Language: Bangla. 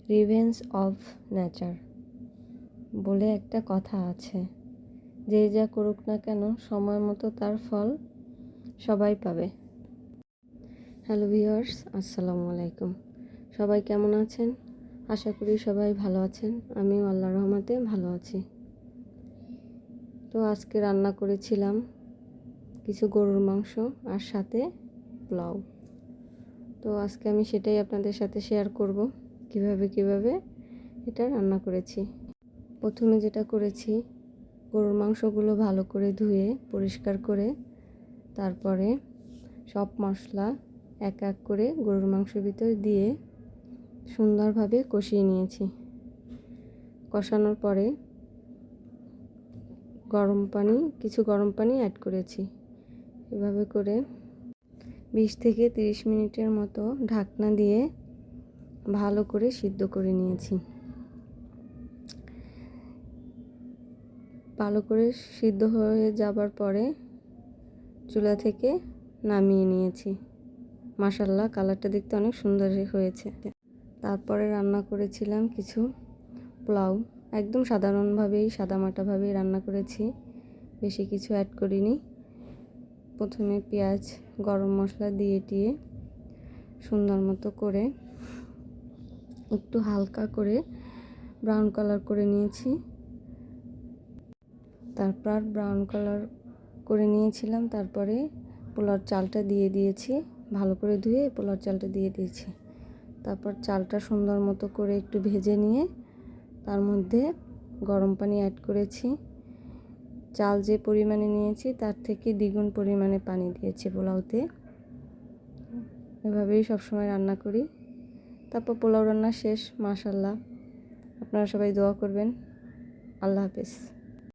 রিভেঞ্জ অফ নেচার বলে একটা কথা আছে। যে যা করুক না কেন সময় মতো তার ফল সবাই পাবে। হ্যালো ভিউয়ার্স, আসসালামু আলাইকুম। সবাই কেমন আছেন? আশা করি সবাই ভালো আছেন। আমিও আল্লাহর রহমতে ভালো আছি। তো আজকে রান্না করেছিলাম কিছু গরুর মাংস আর সাথে পোলাও। তো আজকে আমি সেটাই আপনাদের সাথে শেয়ার করব, কিভাবে এটা রান্না করেছি। প্রথমে যেটা করেছি, গরুর মাংসগুলো ভালো করে ধুয়ে পরিষ্কার করে তারপরে সব মশলা এক এক করে গরুর মাংসের ভিতর দিয়ে সুন্দরভাবে কষিয়ে নিয়েছি। কষানোর পরে কিছু গরম পানি অ্যাড করেছি। এভাবে করে 20 থেকে 30 মিনিটের মতো ঢাকনা দিয়ে ভালো করে সিদ্ধ করে নিয়েছি। ভালো করে সিদ্ধ হয়ে যাবার পরে চুলা থেকে নামিয়ে নিয়েছি। মাশাআল্লাহ, কালারটা দেখতে অনেক সুন্দর হয়েছে। তারপরে রান্না করেছিলাম কিছু পোলাও। একদম সাধারণভাবেই সাদামাটাভাবেই রান্না করেছি, বেশি কিছু অ্যাড করিনি। প্রথমে পেঁয়াজ গরম মশলা দিয়ে সুন্দর মতো করে একটু হালকা করে ব্রাউন কালার করে নিয়েছি। তারপর ব্রাউন কালার করে নিয়েছিলাম। তারপরে পোলাওর চালটা দিয়ে দিয়েছি, ভালো করে ধুয়ে পোলাওর চালটা দিয়ে দিয়েছি। তারপর চালটা সুন্দর মতো করে একটু ভেজে নিয়ে তার মধ্যে গরম পানি অ্যাড করেছি। চাল যে পরিমাণে নিয়েছি তার থেকে দ্বিগুণ পরিমাণে পানি দিয়েছি পোলাওতে। এভাবেই সবসময় রান্না করি। তারপর পোলাও রান্না শেষ। মাশাআল্লাহ, আপনারা সবাই দোয়া করবেন। আল্লাহ হাফেজ।